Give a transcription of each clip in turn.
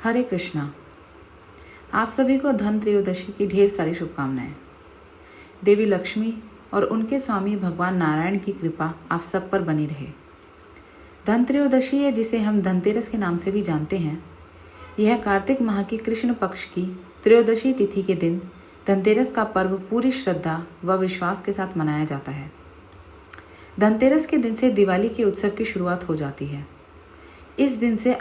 हरे कृष्णा। आप सभी को धन त्रयोदशी की ढेर सारी शुभकामनाएं। देवी लक्ष्मी और उनके स्वामी भगवान नारायण की कृपा आप सब पर बनी रहे। धन त्रयोदशी है, जिसे हम धनतेरस के नाम से भी जानते हैं। यह कार्तिक माह की कृष्ण पक्ष की त्रयोदशी तिथि के दिन धनतेरस का पर्व पूरी श्रद्धा व विश्वास के साथ मनाया जाता है। धनतेरस के दिन से दिवाली के उत्सव की शुरुआत हो जाती है। इस दिन से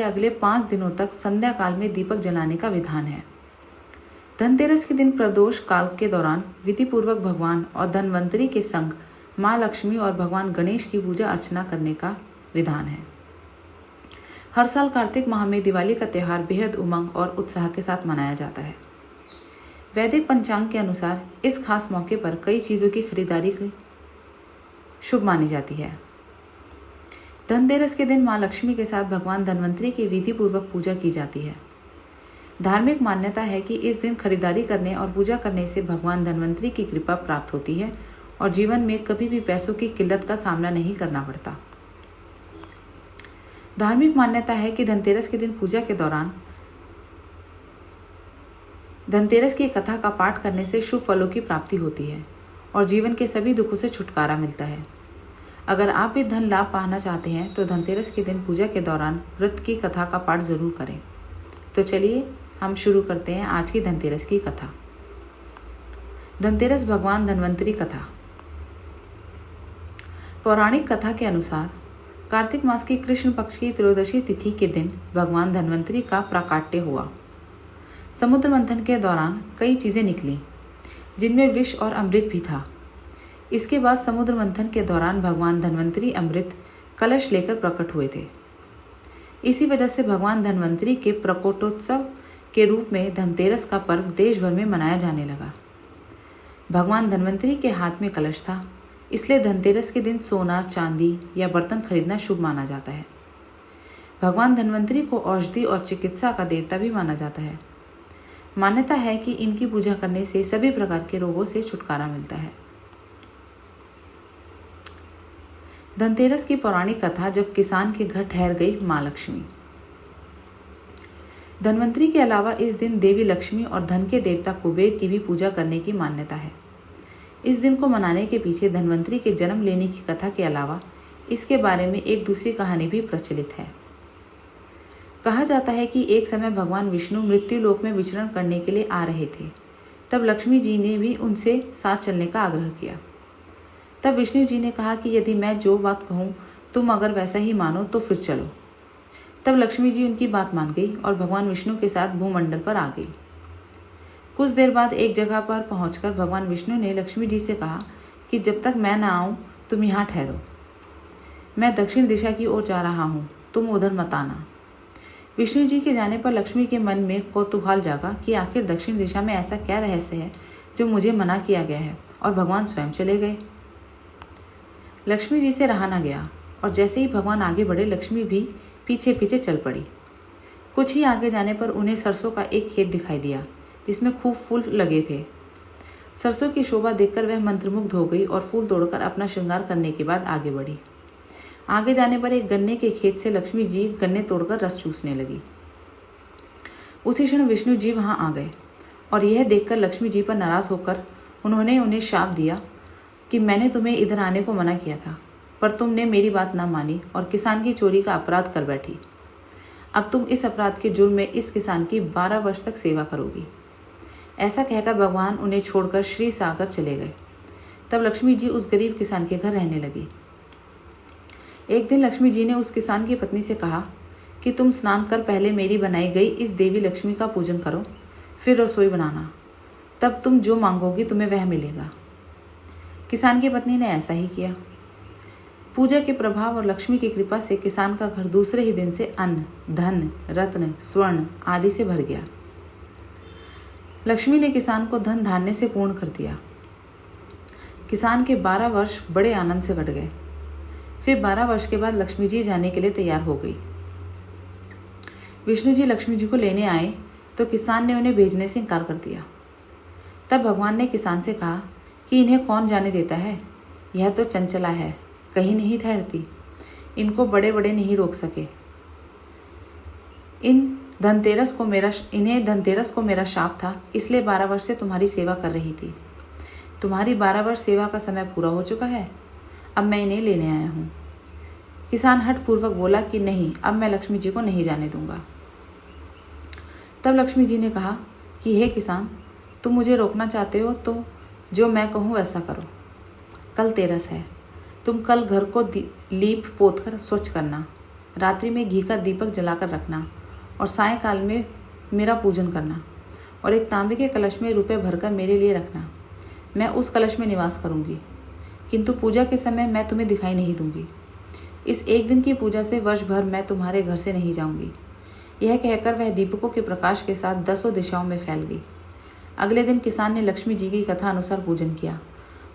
अगले 5 दिनों तक संध्या काल में दीपक जलाने का विधान है। धनतेरस के दिन प्रदोष काल के दौरान विधिपूर्वक भगवान और धनवंतरी के संग माँ लक्ष्मी और भगवान गणेश की पूजा अर्चना करने का विधान है। हर साल कार्तिक माह में दिवाली का त्यौहार बेहद उमंग और उत्साह के साथ मनाया जाता है। वैदिक पंचांग के अनुसार इस खास मौके पर कई चीज़ों की खरीदारी शुभ मानी जाती है। धनतेरस के दिन माँ लक्ष्मी के साथ भगवान धनवंतरी की विधि पूर्वक पूजा की जाती है। धार्मिक मान्यता है कि इस दिन खरीदारी करने और पूजा करने से भगवान धनवंतरी की कृपा प्राप्त होती है और जीवन में कभी भी पैसों की किल्लत का सामना नहीं करना पड़ता। धार्मिक मान्यता है कि धनतेरस के दिन पूजा के दौरान धनतेरस की कथा का पाठ करने से शुभ फलों की प्राप्ति होती है और जीवन के सभी दुखों से छुटकारा मिलता है। अगर आप भी धन लाभ पाना चाहते हैं तो धनतेरस के दिन पूजा के दौरान व्रत की कथा का पाठ जरूर करें। तो चलिए हम शुरू करते हैं आज की धनतेरस की कथा। धनतेरस भगवान धनवंतरी कथा। पौराणिक कथा के अनुसार कार्तिक मास की कृष्ण पक्ष की त्रयोदशी तिथि के दिन भगवान धनवंतरी का प्राकाट्य हुआ। समुद्र मंथन के दौरान कई चीजें निकली, जिनमें विष और अमृत भी था। इसके बाद समुद्र मंथन के दौरान भगवान धनवंतरी अमृत कलश लेकर प्रकट हुए थे। इसी वजह से भगवान धनवंतरी के प्रकोटोत्सव के रूप में धनतेरस का पर्व देश भर में मनाया जाने लगा। भगवान धनवंतरी के हाथ में कलश था, इसलिए धनतेरस के दिन सोना, चांदी या बर्तन खरीदना शुभ माना जाता है। भगवान धनवंतरी को औषधि और चिकित्सा का देवता भी माना जाता है। मान्यता है कि इनकी पूजा करने से सभी प्रकार के रोगों से छुटकारा मिलता है। धनतेरस की पौराणिक कथा। जब किसान के घर ठहर गई माँ लक्ष्मी। धनवंतरी के अलावा इस दिन देवी लक्ष्मी और धन के देवता कुबेर की भी पूजा करने की मान्यता है। इस दिन को मनाने के पीछे धनवंतरी के जन्म लेने की कथा के अलावा इसके बारे में एक दूसरी कहानी भी प्रचलित है। कहा जाता है कि एक समय भगवान विष्णु मृत्यु लोक में विचरण करने के लिए आ रहे थे। तब लक्ष्मी जी ने भी उनसे साथ चलने का आग्रह किया। तब विष्णु जी ने कहा कि यदि मैं जो बात कहूँ तुम अगर वैसा ही मानो तो फिर चलो। तब लक्ष्मी जी उनकी बात मान गई और भगवान विष्णु के साथ भूमंडल पर आ गई। कुछ देर बाद एक जगह पर पहुंचकर भगवान विष्णु ने लक्ष्मी जी से कहा कि जब तक मैं ना आऊँ तुम यहाँ ठहरो। मैं दक्षिण दिशा की ओर जा रहा हूँ, तुम उधर मत आना। विष्णु जी के जाने पर लक्ष्मी के मन में कौतूहल जागा कि आखिर दक्षिण दिशा में ऐसा क्या रहस्य है जो मुझे मना किया गया है, और भगवान स्वयं चले गए। लक्ष्मी जी से रहा न गया और जैसे ही भगवान आगे बढ़े लक्ष्मी भी पीछे पीछे चल पड़ी। कुछ ही आगे जाने पर उन्हें सरसों का एक खेत दिखाई दिया जिसमें खूब फूल लगे थे। सरसों की शोभा देखकर वह मंत्रमुग्ध हो गई और फूल तोड़कर अपना श्रृंगार करने के बाद आगे बढ़ी। आगे जाने पर एक गन्ने के खेत से लक्ष्मी जी गन्ने तोड़कर रस चूसने लगी। उसी क्षण विष्णु जी वहां आ गए और यह देखकर लक्ष्मी जी पर नाराज होकर उन्होंने उन्हें शाप दिया कि मैंने तुम्हें इधर आने को मना किया था, पर तुमने मेरी बात ना मानी और किसान की चोरी का अपराध कर बैठी। अब तुम इस अपराध के जुर्म में इस किसान की 12 वर्ष तक सेवा करोगी। ऐसा कहकर भगवान उन्हें छोड़कर श्री सागर चले गए। तब लक्ष्मी जी उस गरीब किसान के घर रहने लगी। एक दिन लक्ष्मी जी ने उस किसान की पत्नी से कहा कि तुम स्नान कर पहले मेरी बनाई गई इस देवी लक्ष्मी का पूजन करो, फिर रसोई बनाना। तब तुम जो मांगोगी तुम्हें वह मिलेगा। किसान की पत्नी ने ऐसा ही किया। पूजा के प्रभाव और लक्ष्मी की कृपा से किसान का घर दूसरे ही दिन से अन्न, धन, रत्न, स्वर्ण आदि से भर गया। लक्ष्मी ने किसान को धन धान्य से पूर्ण कर दिया। किसान के 12 वर्ष बड़े आनंद से कट गए। फिर 12 वर्ष के बाद लक्ष्मी जी जाने के लिए तैयार हो गई। विष्णु जी लक्ष्मी जी को लेने आए तो किसान ने उन्हें भेजने से इनकार कर दिया। तब भगवान ने किसान से कहा कि इन्हें कौन जाने देता है, यह तो चंचला है, कहीं नहीं ठहरती, इनको बड़े बड़े नहीं रोक सके। इन्हें धनतेरस को मेरा शाप था, इसलिए 12 वर्ष से तुम्हारी सेवा कर रही थी। तुम्हारी 12 वर्ष सेवा का समय पूरा हो चुका है, अब मैं इन्हें लेने आया हूँ। किसान हठपूर्वक बोला कि नहीं, अब मैं लक्ष्मी जी को नहीं जाने दूंगा। तब लक्ष्मी जी ने कहा कि हे किसान, तुम मुझे रोकना चाहते हो तो जो मैं कहूँ वैसा करो। कल तेरस है, तुम कल घर को लीप पोत कर स्वच्छ करना, रात्रि में घी का दीपक जलाकर रखना और सायंकाल में मेरा पूजन करना और एक तांबे के कलश में रुपए भरकर मेरे लिए रखना। मैं उस कलश में निवास करूंगी, किंतु पूजा के समय मैं तुम्हें दिखाई नहीं दूंगी। इस एक दिन की पूजा से वर्ष भर मैं तुम्हारे घर से नहीं जाऊंगी। यह कहकर वह दीपकों के प्रकाश के साथ 10 दिशाओं में फैल गई। अगले दिन किसान ने लक्ष्मी जी की कथा अनुसार पूजन किया।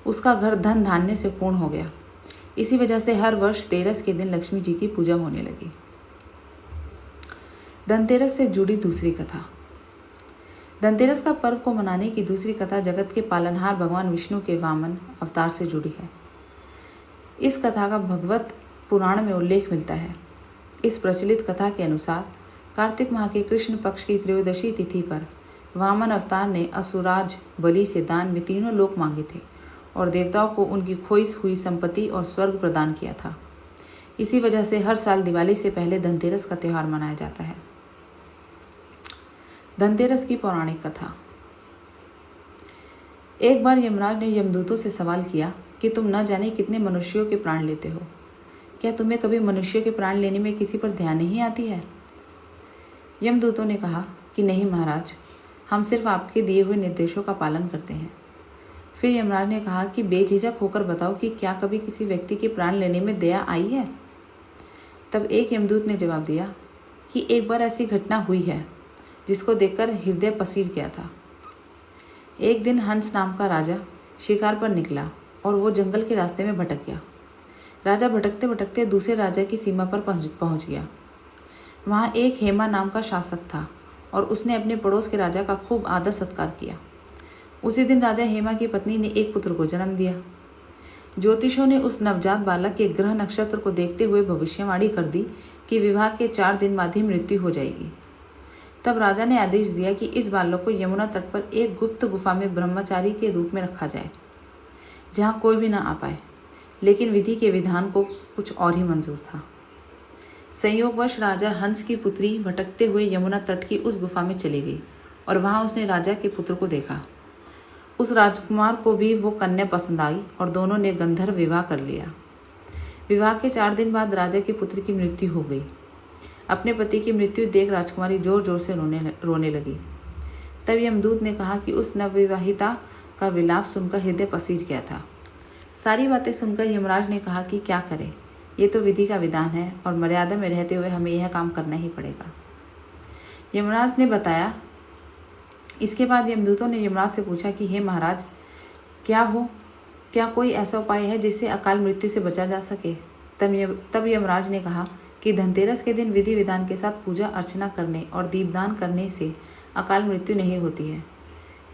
उसका घर धन धान्य से पूर्ण हो गया। इसी वजह से हर वर्ष तेरस के दिन लक्ष्मी जी की पूजा होने लगी। धनतेरस से जुड़ी दूसरी कथा। धनतेरस का पर्व को मनाने की दूसरी कथा जगत के पालनहार भगवान विष्णु के वामन अवतार से जुड़ी है। इस कथा का भगवत पुराण में उल्लेख मिलता है। इस प्रचलित कथा के अनुसार कार्तिक माह के कृष्ण पक्ष की त्रयोदशी तिथि पर वामन अवतार ने असुराज बलि से दान में 3 लोक मांगे थे और देवताओं को उनकी खोई हुई संपत्ति और स्वर्ग प्रदान किया था। इसी वजह से हर साल दिवाली से पहले धनतेरस का त्यौहार मनाया जाता है। धनतेरस की पौराणिक कथा। एक बार यमराज ने यमदूतों से सवाल किया कि तुम न जाने कितने मनुष्यों के प्राण लेते हो, क्या तुम्हें कभी मनुष्य के प्राण लेने में किसी पर ध्यान नहीं आती है? यमदूतों ने कहा कि नहीं महाराज, हम सिर्फ आपके दिए हुए निर्देशों का पालन करते हैं। फिर यमराज ने कहा कि बेझिझक होकर बताओ कि क्या कभी किसी व्यक्ति के प्राण लेने में दया आई है? तब एक यमदूत ने जवाब दिया कि एक बार ऐसी घटना हुई है जिसको देखकर हृदय पसीज गया था। एक दिन हंस नाम का राजा शिकार पर निकला और वो जंगल के रास्ते में भटक गया। राजा भटकते भटकते दूसरे राजा की सीमा पर पहुंच गया। वहाँ एक हेमा नाम का शासक था और उसने अपने पड़ोस के राजा का खूब आदर सत्कार किया। उसी दिन राजा हेमा की पत्नी ने एक पुत्र को जन्म दिया। ज्योतिषों ने उस नवजात बालक के ग्रह नक्षत्र को देखते हुए भविष्यवाणी कर दी कि विवाह के 4 दिन बाद ही मृत्यु हो जाएगी। तब राजा ने आदेश दिया कि इस बालक को यमुना तट पर एक गुप्त गुफा में ब्रह्मचारी के रूप में रखा जाए, जहाँ कोई भी न आ पाए। लेकिन विधि के विधान को कुछ और ही मंजूर था। संयोगवश राजा हंस की पुत्री भटकते हुए यमुना तट की उस गुफा में चली गई और वहाँ उसने राजा के पुत्र को देखा। उस राजकुमार को भी वो कन्या पसंद आई और दोनों ने गंधर्व विवाह कर लिया। विवाह के 4 दिन बाद राजा के पुत्र की मृत्यु हो गई। अपने पति की मृत्यु देख राजकुमारी जोर जोर से रोने लगी। तब यमदूत ने कहा कि उस नवविवाहिता का विलाप सुनकर हृदय पसीज गया था। सारी बातें सुनकर यमराज ने कहा कि क्या करें, ये तो विधि का विधान है और मर्यादा में रहते हुए हमें यह काम करना ही पड़ेगा। यमराज ने बताया। इसके बाद यमदूतों ने यमराज से पूछा कि हे महाराज, क्या कोई ऐसा उपाय है जिससे अकाल मृत्यु से बचा जा सके? तब यमराज ने कहा कि धनतेरस के दिन विधि विधान के साथ पूजा अर्चना करने और दीपदान करने से अकाल मृत्यु नहीं होती है।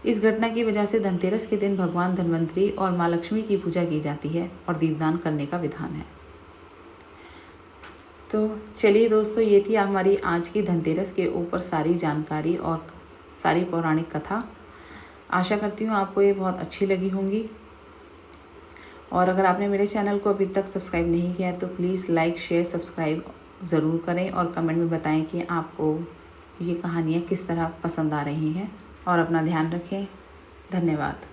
इस घटना की वजह से धनतेरस के दिन भगवान धन्वंतरी और माँ लक्ष्मी की पूजा की जाती है और दीपदान करने का विधान है। तो चलिए दोस्तों, ये थी हमारी आज की धनतेरस के ऊपर सारी जानकारी और सारी पौराणिक कथा। आशा करती हूँ आपको ये बहुत अच्छी लगी होंगी। और अगर आपने मेरे चैनल को अभी तक सब्सक्राइब नहीं किया है तो प्लीज़ लाइक शेयर सब्सक्राइब ज़रूर करें और कमेंट में बताएं कि आपको ये कहानियाँ किस तरह पसंद आ रही हैं। और अपना ध्यान रखें। धन्यवाद।